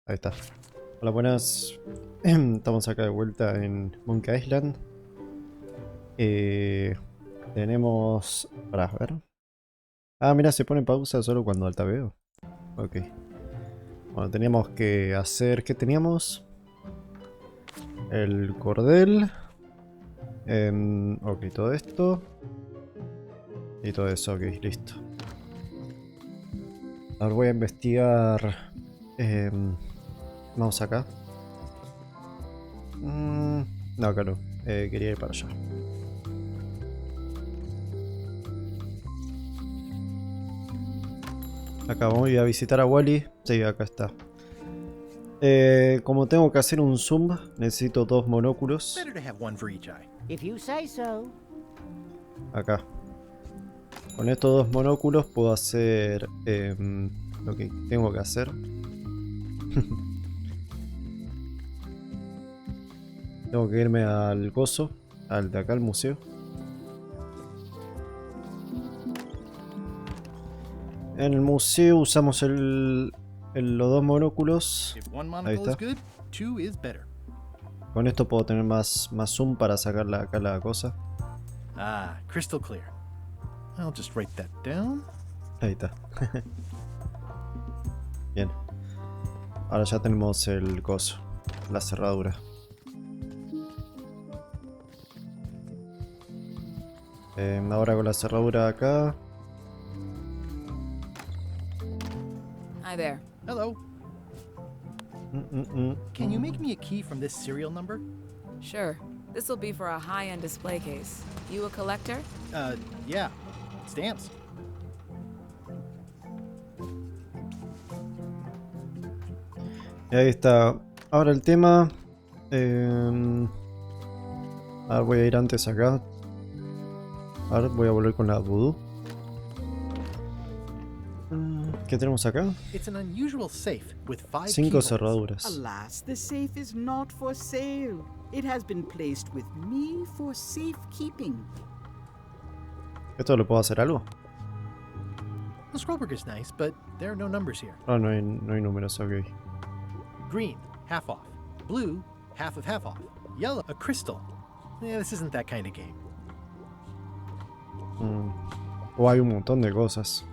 Ahí está. Hola, buenas. Estamos acá de vuelta en Monkey Island. Tenemos... Para ver. Ah, mira, se pone pausa solo cuando altabeo. Ok. Bueno, teníamos que hacer... ¿Qué teníamos? El cordel. Ok, todo esto. Y todo eso, ok, listo. Ahora voy a investigar... vamos acá. No, acá no. Quería ir para allá. Acá voy a visitar a Wally. Sí, acá está. Como tengo que hacer un zoom, necesito dos monóculos. Acá. Con estos dos monóculos puedo hacer lo que tengo que hacer. Tengo que irme al coso, al de acá, al museo. En el museo usamos los dos monóculos. Ahí está. Con esto puedo tener más zoom para sacar acá la cosa. Ah, crystal clear. I'll just write that down. Ahí está. Bien. Ahora ya tenemos el coso, la cerradura. Ahora con la cerradura acá. Hi there. Hello. Can you make me a key from this serial number? Sure. This will be for a high-end display case. You a collector? Yeah. Stamps. Y ahí está. Ahora el tema. Ahora voy a ir antes acá. Ahora voy a volver con la voodoo. ¿Qué tenemos acá? It's an unusual safe with 5 Cinco keyholes. cerraduras. Alas, the safe is not for sale. It has been placed with me for safekeeping. ¿Esto lo puedo hacer algo? The scrollbook is nice, but there are no numbers here. Ah, no hay números, ok. Green, half off. Blue, half off. Yellow, a crystal. Yeah, this isn't that kind of game. O hay un montón de cosas.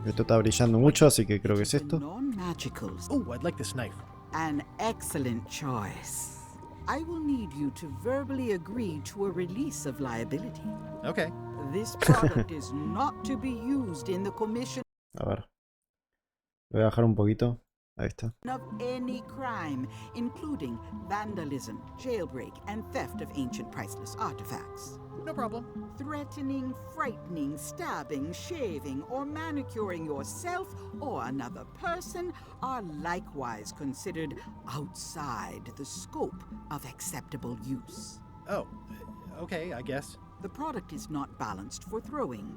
Esto está brillando mucho, así que creo que es esto. Non-magicals. Oh, I'd like this knife. An excellent choice. I will need you to verbally agree to a release of liability. Okay. This product is not to be used in the commission A ver. Lo voy a bajar un poquito. Ahí está. of any crime, including vandalism, jailbreak, and theft of ancient priceless artifacts. No problem. Threatening, frightening, stabbing, shaving, or manicuring yourself or another person are likewise considered outside the scope of acceptable use. Oh, okay, I guess. The product is not balanced for throwing.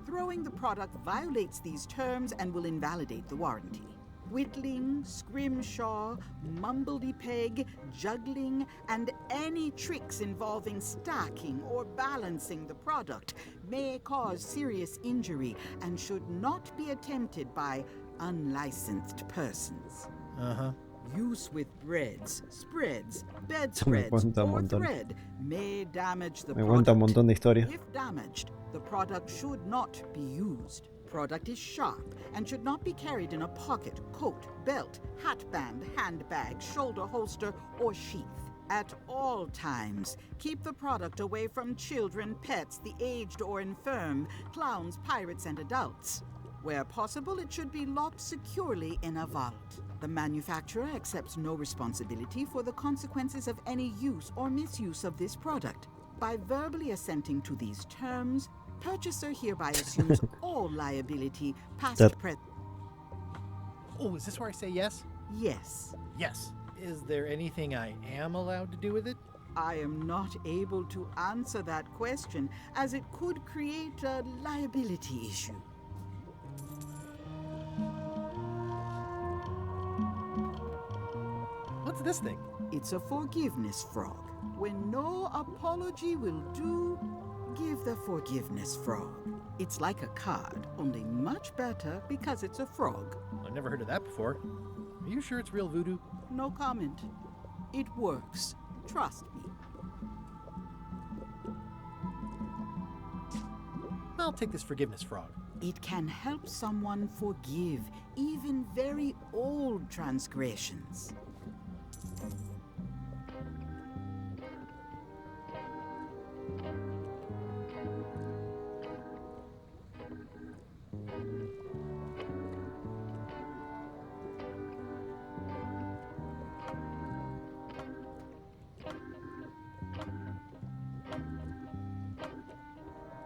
Throwing the product violates these terms and will invalidate the warranty. Whittling, scrimshaw, mumbledy-peg, juggling, and any tricks involving stacking or balancing the product may cause serious injury and should not be attempted by unlicensed persons. Uh-huh. Use with breads, spreads, Me bedspreads, cuenta un or montón. thread may damage the Me cuenta un product. montón de historia. If damaged, the product should not be used. Product is sharp and should not be carried in a pocket, coat, belt, hatband, handbag, shoulder holster, or sheath. At all times, keep the product away from children, pets, the aged or infirm, clowns, pirates, and adults. Where possible, it should be locked securely in a vault. The manufacturer accepts no responsibility for the consequences of any use or misuse of this product. By verbally assenting to these terms, purchaser hereby assumes all liability, past, That- present. Oh, is this where I say yes? Yes, Yes. Is there anything I am allowed to do with it? I am not able to answer that question as it could create a liability issue. What's this thing? It's a forgiveness frog. When no apology will do, give the forgiveness frog. It's like a card, only much better because it's a frog. I've never heard of that before. Are you sure it's real voodoo? No comment. It works. Trust me. I'll take this forgiveness frog. It can help someone forgive even very old transgressions.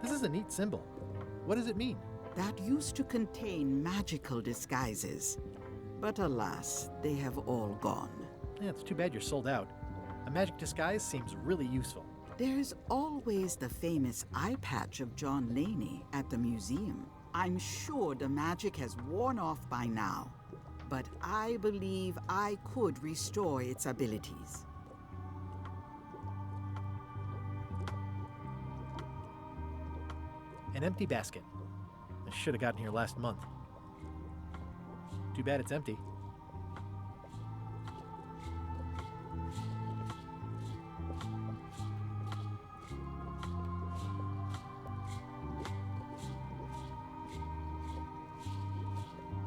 This is a neat symbol. What does it mean? That used to contain magical disguises. But alas, they have all gone. Yeah, it's too bad you're sold out. A magic disguise seems really useful. There's always the famous eye patch of John Laney at the museum. I'm sure the magic has worn off by now, but I believe I could restore its abilities. An empty basket. I should have gotten here last month. Too bad it's empty.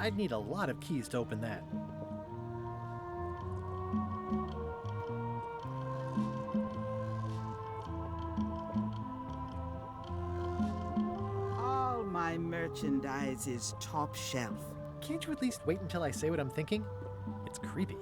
I'd need a lot of keys to open that. All my merchandise is top shelf. Can't you at least wait until I say what I'm thinking? It's creepy.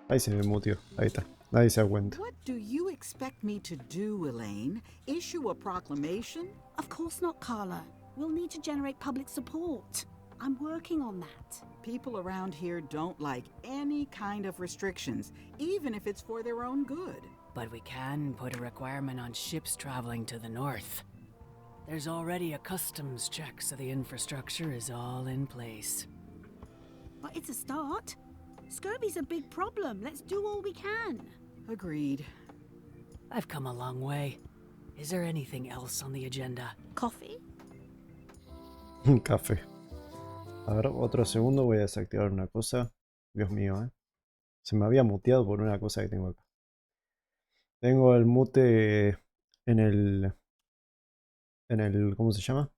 Ahí se me mutió. Ahí está. Nadie se da cuenta. What do you expect me to do, Elaine? Issue a proclamation? Of course not, Carla. We'll need to generate public support. I'm working on that. People around here don't like any kind of restrictions, even if it's for their own good. But we can put a requirement on ships traveling to the north. There's already a customs check, so the infrastructure is all in place. But it's a start. Scurvy's a big problem. Let's do all we can. Agreed. I've come a long way. Is there anything else on the agenda? Coffee? Café. A ver, otro segundo. Voy a desactivar una cosa. Dios mío, se me había muteado por una cosa que tengo acá. Tengo el mute en el... ¿Cómo se llama?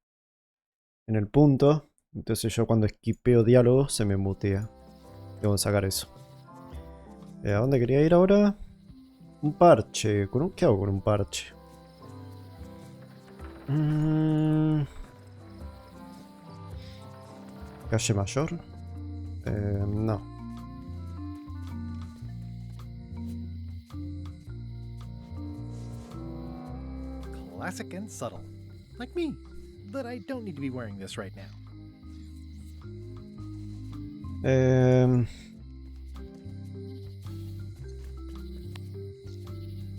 En el punto. Entonces yo cuando esquipeo diálogo se me mutea. Tengo que sacar eso. ¿A dónde quería ir ahora? Un parche. ¿Qué hago con un parche? ¿Calle mayor? No. Classic and subtle. Like me. But I don't need to be wearing this right now.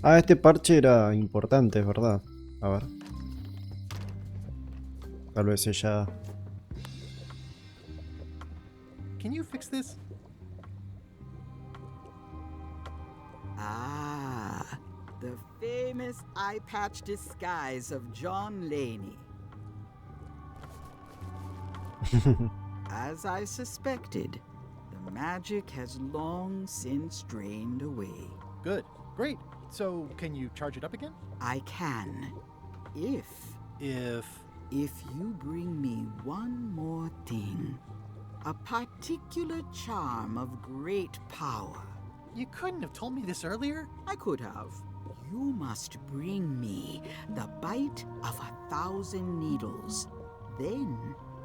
Este parche era importante, es verdad. A ver. Tal vez ella... Can you fix this? Ah, the famous eye patch disguise of John Laney. As I suspected, the magic has long since drained away. Good. Great. So, can you charge it up again? I can, if you bring me one more thing. A particular charm of great power. You couldn't have told me this earlier? I could have, You must bring me the bite of 1,000 needles. Then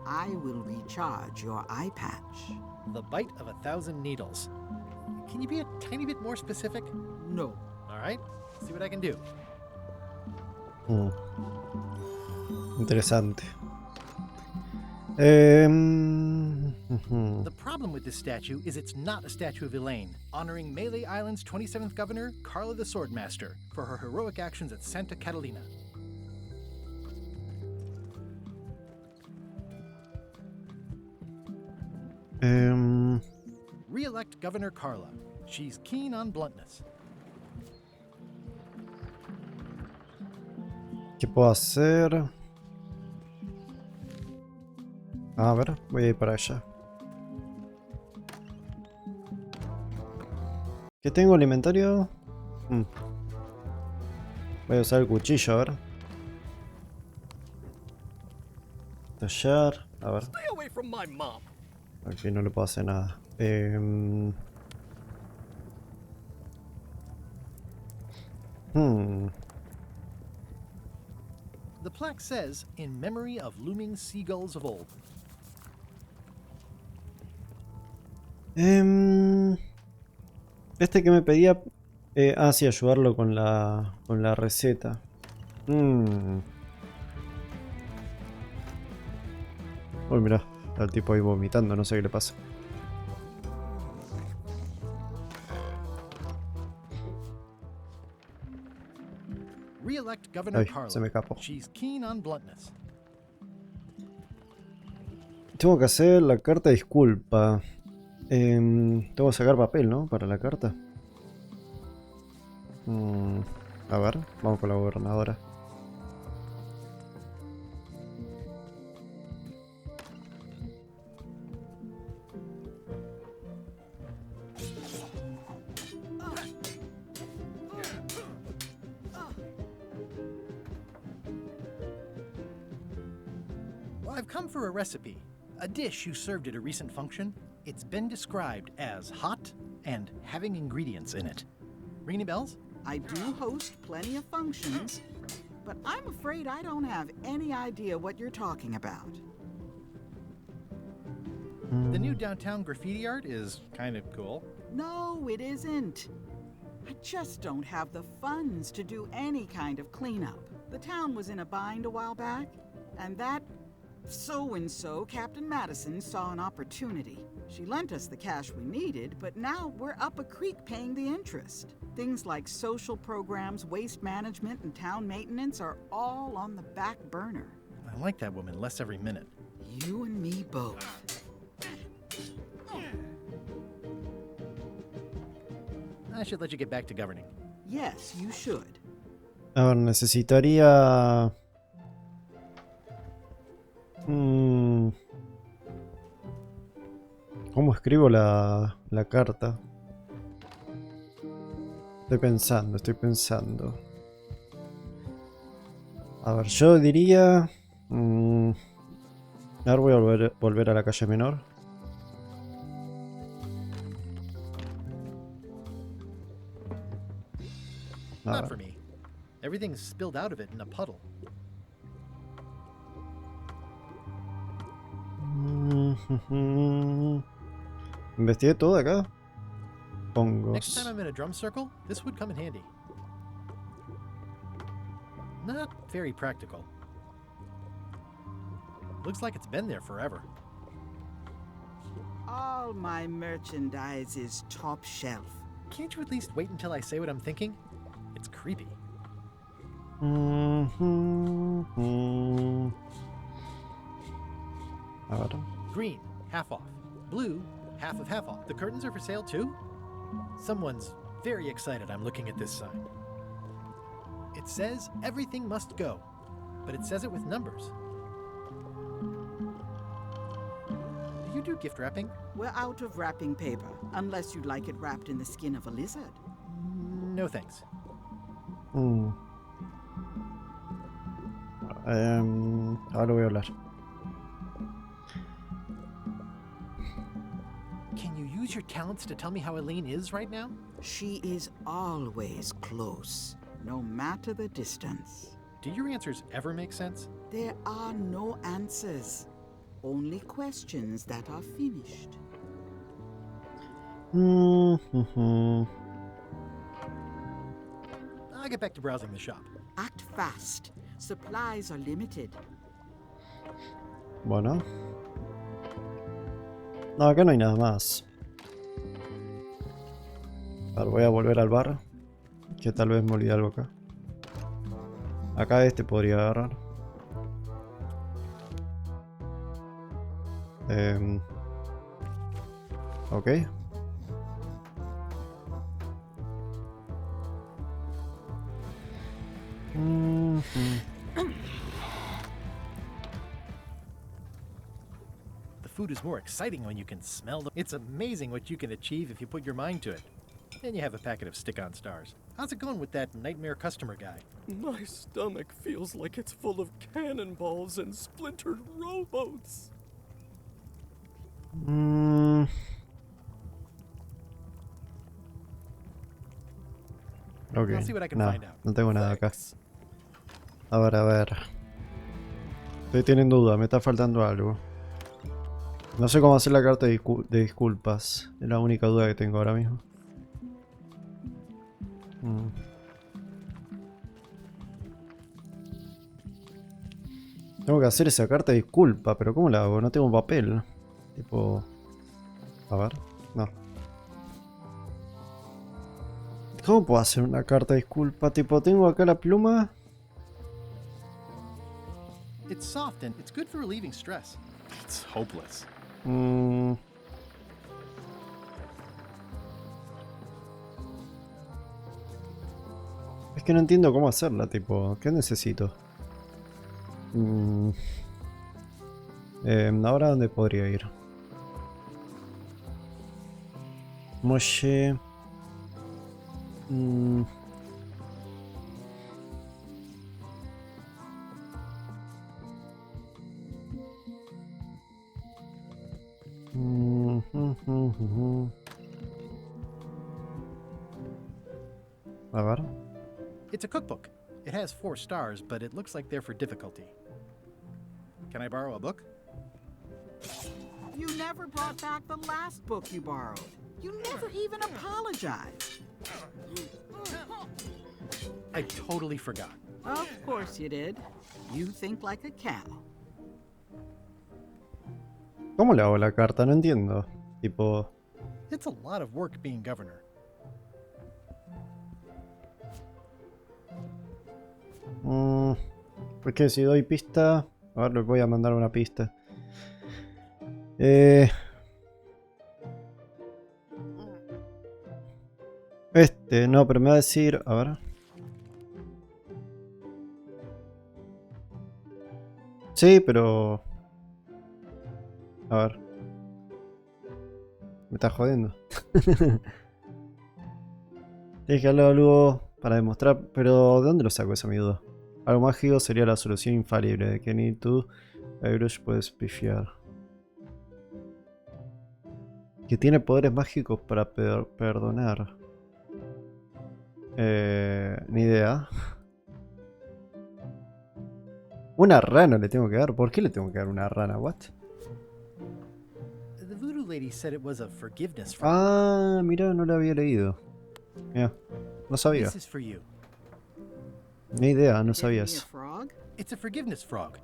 I will recharge your eye patch. The bite of 1,000 needles. Can you be a tiny bit more specific? No. All right, see what I can do. Interesante. The problem with this statue is it's not a statue of Elaine, honoring Melee Island's 27th governor, Carla the Swordmaster, for her heroic actions at Santa Catalina. Re-elect Governor Carla. She's keen on bluntness. ¿Qué puedo hacer? A ver, voy a ir para allá. ¿Qué tengo en el inventario? Voy a usar el cuchillo, a ver. Tallar, a ver. Stay away from my mom. Aquí no le puedo hacer nada. The plaque says, in memory of looming seagulls of old. Este que me pedía... sí, ayudarlo con la receta. Uy, mirá, está el tipo ahí vomitando, no sé qué le pasa. Re-elect Governor Ay, Carla. se me escapó. She's keen on bluntness. Tengo que hacer la carta de disculpa. Tengo que sacar papel, ¿no? Para la carta. A ver, vamos con la gobernadora. Well, I've come for a recipe. A dish you served at a recent function. It's been described as hot and having ingredients in it. Ring any bells? I do host plenty of functions, but I'm afraid I don't have any idea what you're talking about. The new downtown graffiti art is kind of cool. No, it isn't. I just don't have the funds to do any kind of cleanup. The town was in a bind a while back, and that so-and-so, Captain Madison, saw an opportunity. She lent us the cash we needed, but now we're up a creek paying the interest. Things like social programs, waste management, and town maintenance are all on the back burner. I like that woman less every minute. You and me both. I should let you get back to governing. Yes, you should. A ver, necesitaría... ¿Cómo escribo la carta? Estoy pensando. A ver, yo diría... Ahora voy a volver a la calle menor. Not for me. Everything's spilled out of it in a puddle. Investigué todo acá. Next Hongos. time I'm in a drum circle, this would come in handy. Not very practical. Looks like it's been there forever. All my merchandise is top shelf. Can't you at least wait until I say what I'm thinking? It's creepy. A ver. Green, half off. Blue, half off. The curtains are for sale too? Someone's very excited I'm looking at this sign. It says everything must go, but it says it with numbers. Do you do gift wrapping? We're out of wrapping paper, unless you'd like it wrapped in the skin of a lizard. No thanks. Ahora voy a hablar. Can you use your talents to tell me how Elaine is right now? She is always close. no matter the distance. Do your answers ever make sense? There are no answers, only questions that are finished. I'll get back to browsing the shop. Act fast. Supplies are limited. Bueno. No, acá no hay nada más. A ver, voy a volver al bar. Que tal vez me olvidé algo acá. Acá este podría agarrar. Ok. The food is more exciting when you can smell them. It's amazing what you can achieve if you put your mind to it. Then you have a packet of stick-on stars. How's it going with that nightmare customer guy? My stomach feels like it's full of cannonballs and splintered rowboats. Ok, I'll see what I can no, find out. no tengo nada acá. Thanks. A ver, a ver. Estoy teniendo duda, me está faltando algo. No sé cómo hacer la carta de disculpas. Es la única duda que tengo ahora mismo. Tengo que hacer esa carta de disculpa, pero ¿cómo la hago? No tengo papel. Tipo... A ver, no. ¿Cómo puedo hacer una carta de disculpa? Tipo, tengo acá la pluma. It's soft and it's good for relieving stress. It's hopeless. Es que no entiendo cómo hacerla, tipo, ¿qué necesito? ¿Ahora dónde podría ir? Moche. A ver. It's a cookbook. It has 4 stars, but it looks like they're for difficulty. Can I borrow a book? You never brought back the last book you borrowed. You never even apologized. I totally forgot. Of course you did. You think like a cow. ¿Cómo le hago la carta? No entiendo. Tipo... It's a lot of work being governor. Porque si doy pista... A ver, les voy a mandar una pista. No, pero me va a decir... A ver... Sí, pero... A ver... Me está jodiendo. Tienes que hablar algo para demostrar... Pero ¿de dónde lo saco esa mi duda? Algo mágico sería la solución infalible de que ni tú, Airbrush, puedes pifiar. Que tiene poderes mágicos para perdonar. Ni idea. Una rana le tengo que dar. ¿Por qué le tengo que dar una rana? What? The voodoo lady said it was a forgiveness frog. Ah, mira, no lo había leído. Mira, no sabía. This is for you. Ni idea, no Give me a sabías. frog? It's a forgiveness frog,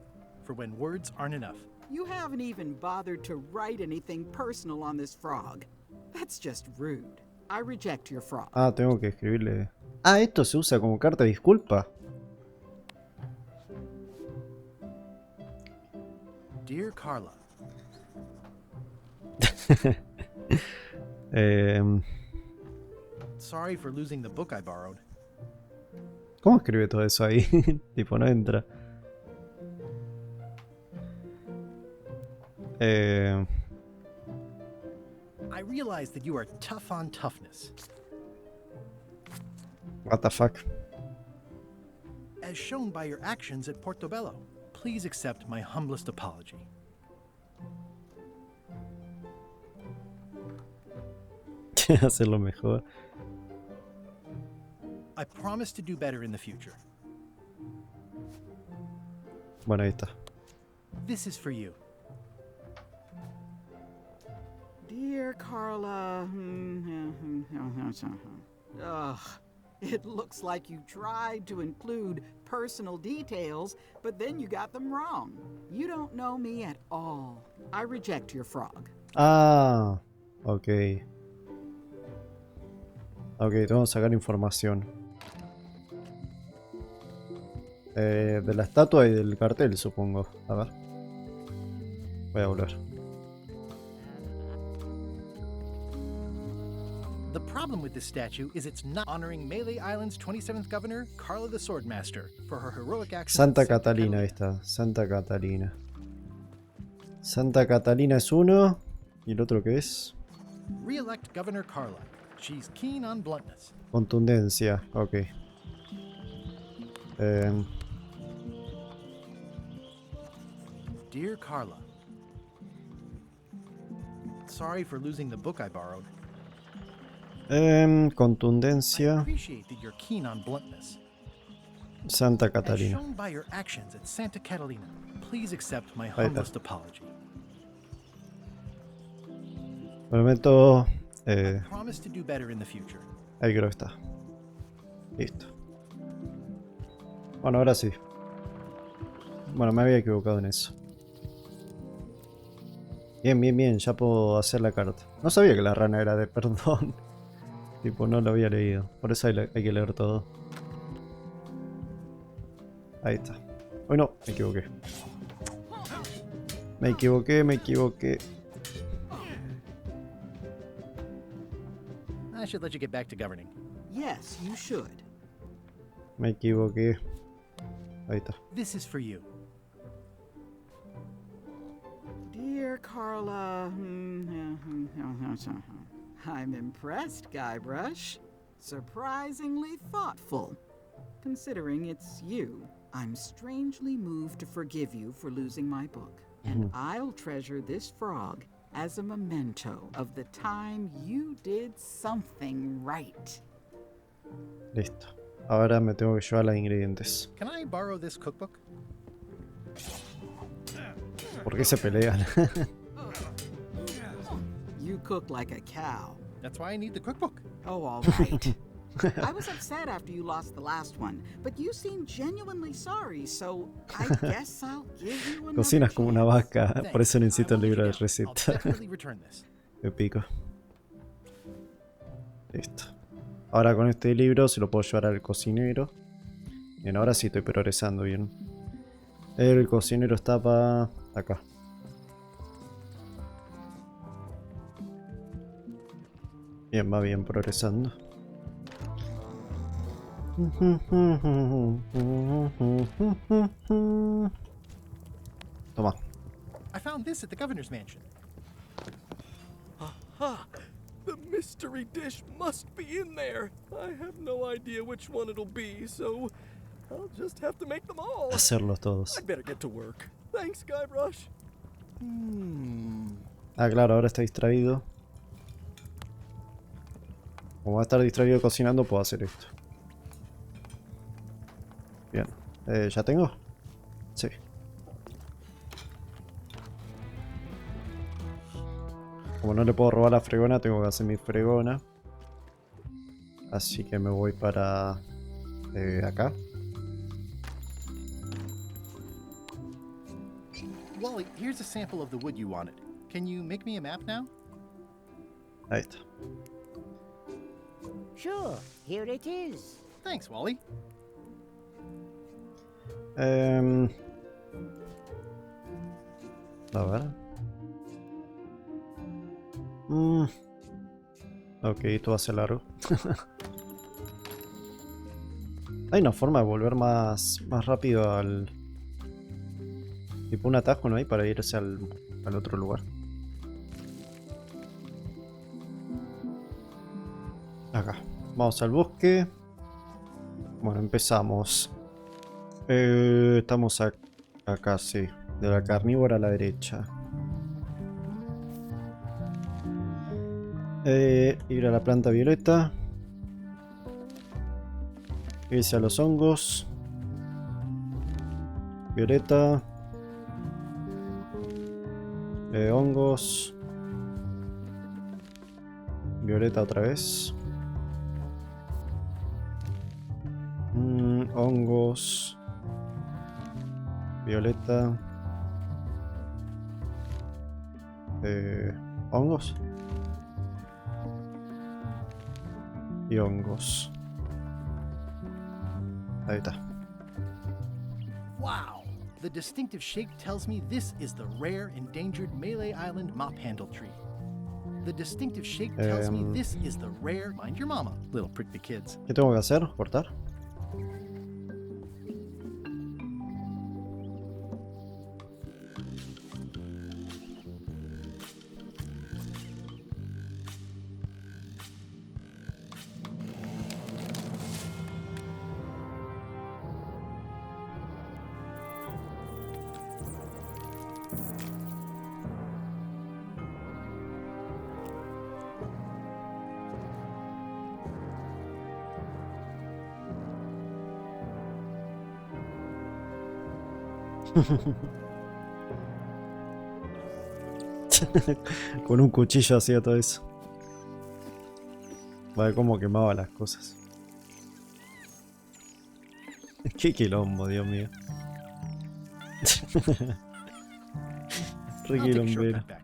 for when words aren't enough. You haven't even bothered to write anything personal on this frog. That's just rude. I reject your frog. Ah, tengo que escribirle. Ah, esto se usa como carta de disculpa. Dear Carla, sorry for losing the book I borrowed. ¿Cómo escribe todo eso ahí? Tipo, no entra. I realize that you are tough on toughness. What the fuck? As shown by your actions at Portobello, please accept my humblest apology. Hacerlo mejor. I promise to do better in the future. Bueno, ahí está. This is for you. Dear Carla. Ugh. It looks like you tried to include personal details, but then you got them wrong. You don't know me at all. I reject your frog. Ah, ok. Ok, tengo que sacar información. De la estatua y del cartel, supongo. A ver. Voy a volver. The problem with this statue is it's not honoring Melee Island's 27th governor, Carla the Swordmaster, for her heroic actions. Santa Catalina, ahí está. Santa Catalina. Santa Catalina es uno. ¿Y el otro qué es? Re-elect Governor Carla. She's keen on bluntness. Contundencia, ok. Dear Carla, sorry for losing the book I borrowed. I Contundencia. appreciate that you're keen on bluntness. Santa As Catalina. shown by your actions at Santa Catalina, please accept my Ahí está. humblest apology. Prometo. I promise to do better in the future. Ahí creo que está. Listo. Bueno, ahora sí. Bueno, me había equivocado en eso. Bien, bien, bien. Ya puedo hacer la carta. No sabía que la rana era de perdón. Tipo, no lo había leído. Por eso hay que leer todo. Ahí está. Uy, no, me equivoqué. Me equivoqué, me equivoqué. I should let you get back to governing. Yes, you should. Me equivoqué. Ahí está. This is for you. Dear Carla. I'm impressed, Guybrush. Surprisingly thoughtful. Considering it's you, I'm strangely moved to forgive you for losing my book. And I'll treasure this frog as a memento of the time you did something right. Listo. Ahora me tengo que llevar los ingredientes. Can I borrow this cookbook? ¿Por qué se pelean? You cook like a cow. That's why I need the cookbook. Oh, all right. I was upset after you lost the last one, but you seemed genuinely sorry, so I guess I'll give you another Cocinas como una chance. vaca. Por eso necesito el libro de I'll recetas. definitely return this. Épico. Listo. Ahora con este libro se lo puedo llevar al cocinero. Bien, ahora sí estoy progresando bien. El cocinero está para acá. Bien, va bien progresando. Toma. I found this at the governor's mansion. Aha! The mystery dish must be in there. I have no idea which one it'll be, so I'll just have to make them all. Hacerlos todos. I'd better get to work. Thanks, Guybrush. Ah, claro, ahora está distraído. Como va a estar distraído cocinando, puedo hacer esto. Bien. ¿Ya tengo? Sí. Como no le puedo robar la fregona, tengo que hacer mi fregona. Así que me voy para acá. Wally, here's a sample of the wood you wanted. Can you make me a map now? Ahí está. Sure, here it is. Thanks, Wally. A ver. Ok, esto va a ser largo. Hay una forma de volver más rápido al... Tipo un atajo, ¿no hay? Para irse al otro lugar. Acá. Vamos al bosque. Bueno, empezamos. Estamos acá, sí. De la carnívora a la derecha. Ir a la planta violeta. Irse a los hongos. Violeta. Hongos. Violeta otra vez. Hongos. Violeta. Hongos. Y hongos. Ahí está. Wow! The distinctive shape tells me this is the rare, endangered Malay Island mop handle tree. The distinctive shape tells me this is the rare... Mind your mama, little prickly kids. ¿Qué tengo que hacer? ¿Cortar? Con un cuchillo hacía todo eso. Vale, cómo quemaba las cosas. Qué quilombo, Dios mío. Re I'll take a quilombero. shortcut back.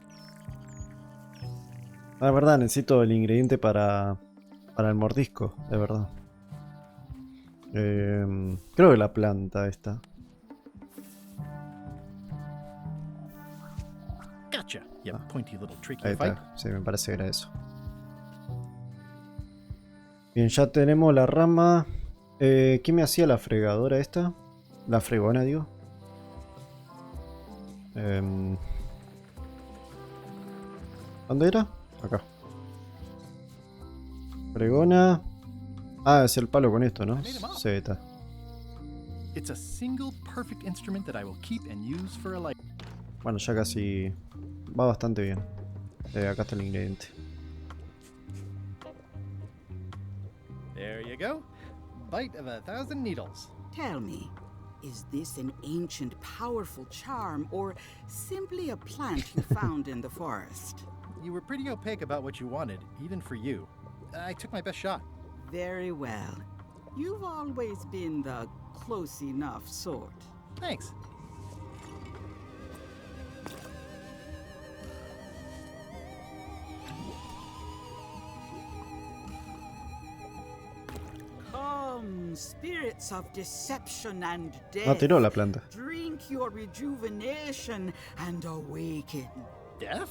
Ah, es verdad, necesito el ingrediente para el mordisco, de verdad. Creo que la planta esta. Gotcha, you pointy little tricky Ahí fight. está, sí, me parece que era eso. Bien, ya tenemos la rama. ¿Qué me hacía la fregadora esta? La fregona, digo. ¿Dónde era? Acá. Fregona. Ah, es el palo con esto, ¿no? Sí, está. It's a single perfect instrument that I will keep and use for a life. Bueno, ya casi va bastante bien. Acá está el ingrediente. There you go. Bite of 1,000 needles. Tell me, is this an ancient, powerful charm, or simply a plant you found in the forest? You were pretty opaque about what you wanted, even for you. I took my best shot. Very well. You've always been the close enough sort. Thanks. Come, spirits of deception and Ah, death. tiró la planta. Drink your rejuvenation and awaken. Deaf?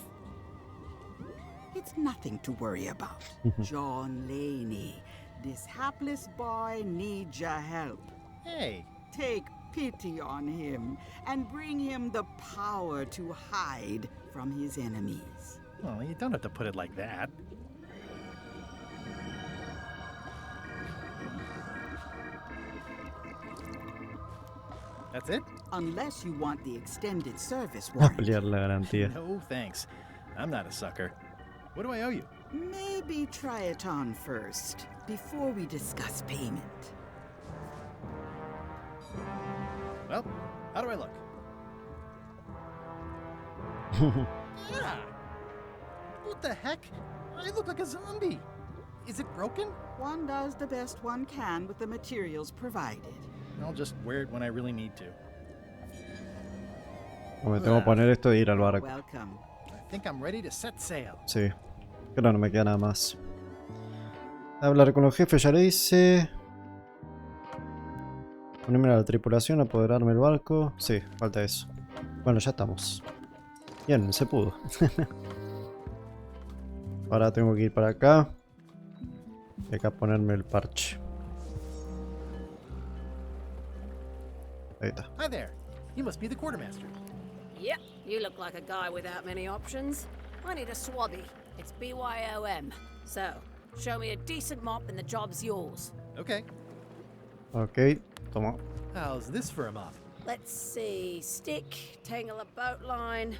It's nothing to worry about. John Laney, this hapless boy needs your help. Hey, Take pity on him and bring him the power to hide from his enemies. well, you don't have to put it like that. That's it? Unless you want the extended service A warrant. pelear la garantía. No, thanks. I'm not a sucker. What do I owe you? Maybe try it on first, before we discuss payment. Well, how do I look? Ah! What the heck? I look like a zombie. Is it broken? One does the best one can with the materials provided. I'll just wear it when I really need to. Me tengo que poner esto de ir al barco. Welcome. I think I'm ready to set sail. Sí. Pero no me queda nada más. Hablar con los jefes, ya le hice. Ponerme a la tripulación, apoderarme del barco. Sí, falta eso. Bueno, ya estamos. Bien, se pudo. Ahora tengo que ir para acá. Y acá ponerme el parche. Ahí está. Hi there. You must be the quartermaster. Yep, you look like a guy without many options. I need a swabby. It's BYOM. So, show me a decent mop and the job's yours. Okay. Ok, toma. How's this for a mop? Let's see. Stick, tangle a boat line.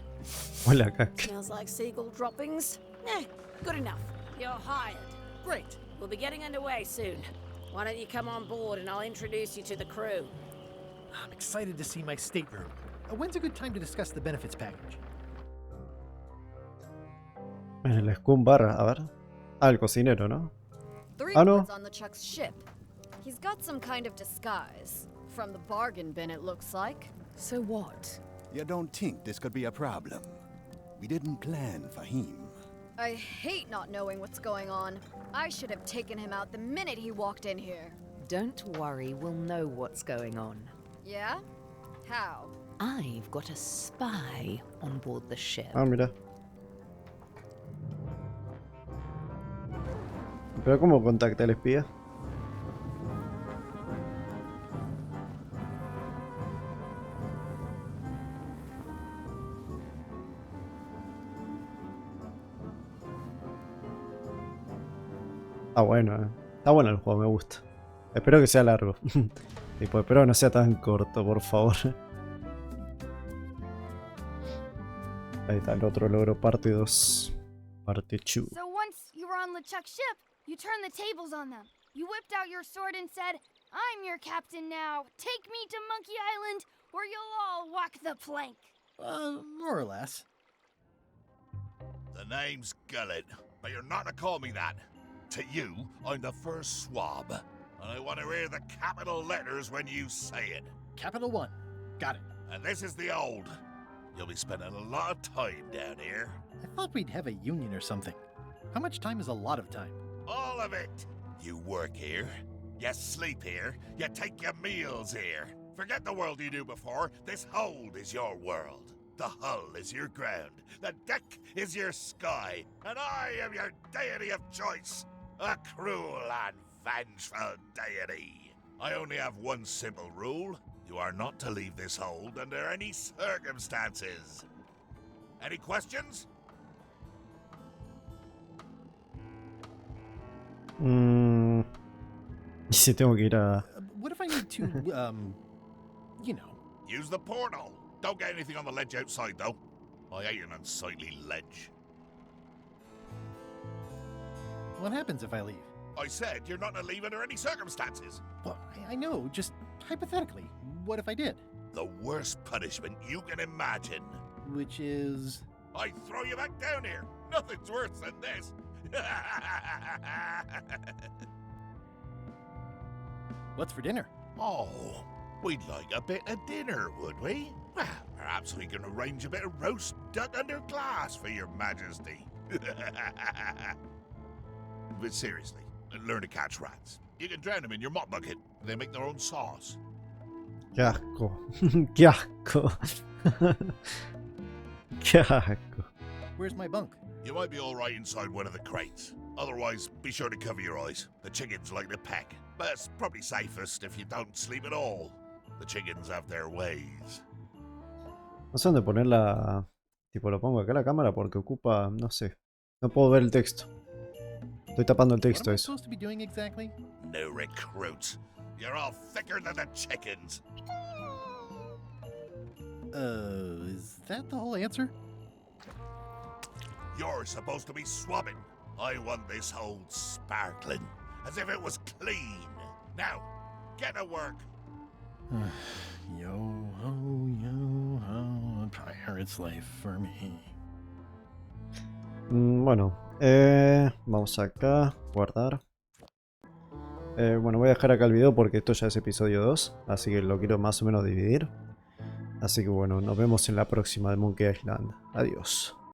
Hola, caca. Smells like seagull droppings. Eh, good enough. You're hired. Great. We'll be getting underway soon. Why don't you come on board and I'll introduce you to the crew? I'm excited to see my stateroom. When's a good time to discuss the benefits package? En el Scum Bar, a ver. Ah, el cocinero, ¿no? Three no. boards on the Chuck's ship. He's got some kind of disguise. From the bargain bin, it looks like. So what? You don't think this could be a problem? We didn't plan for him. I hate not knowing what's going on. I should have taken him out the minute he walked in here. Don't worry, we'll know what's going on. Yeah? How? I've got a spy on board the ship. Ah, mira. ¿Pero cómo contacta al espía? Está bueno, Está bueno el juego, me gusta. Espero que sea largo. Tipo, espero que no sea tan corto, por favor. Ahí está el otro logro, parte 2. Parte 2. So once you were on LeChuck's ship, you turned the tables on them. You whipped out your sword and said, "I'm your captain now. Take me to Monkey Island, or you'll all walk the plank." More or less. The name's Gullet, but you're not to call me that. To you, I'm the first swab, and I want to hear the capital letters when you say it. Capital 1. Got it. And this is the old. You'll be spending a lot of time down here. I thought we'd have a union or something. How much time is a lot of time? All of it. You work here, you sleep here, you take your meals here. Forget the world you knew before. This hold is your world. The hull is your ground. The deck is your sky. And I am your deity of choice. A cruel and vengeful deity. I only have one simple rule. You are not to leave this hold under any circumstances. Any questions? Y si tengo que ir a... What if I need to, you know... Use the portal. Don't get anything on the ledge outside, though. I hate an unsightly ledge. What happens if I leave? I said you're not to leave under any circumstances. Well, I know, just hypothetically. What if I did? The worst punishment you can imagine. Which is... I throw you back down here. Nothing's worse than this. What's for dinner? Oh, we'd like a bit of dinner, would we? Well, perhaps we can arrange a bit of roast duck under glass for your majesty. But seriously, learn to catch rats. You can drown them in your mop bucket. They make their own sauce. Qué asco. Qué asco. Qué asco. Where's my bunk? You might be all right inside one of the crates. Otherwise, be sure to cover your eyes. The chickens like to peck. But it's probably safest if you don't sleep at all. The chickens have their ways. No sé dónde poner la... Tipo, lo pongo acá la cámara porque ocupa... No sé. No puedo ver el texto. Estoy tapando el texto, What am I eso. supposed to be doing exactly? No recruits. You're all thicker than the chickens. Is that the whole answer? You're supposed to be swabbing. I want this hold sparkling, as if it was clean. Now, get to work. Yo ho, a pirate's life for me. Bueno, vamos acá, guardar. Bueno, voy a dejar acá el video porque esto ya es episodio 2, así que lo quiero más o menos dividir. Así que bueno, nos vemos en la próxima de Monkey Island. Adiós.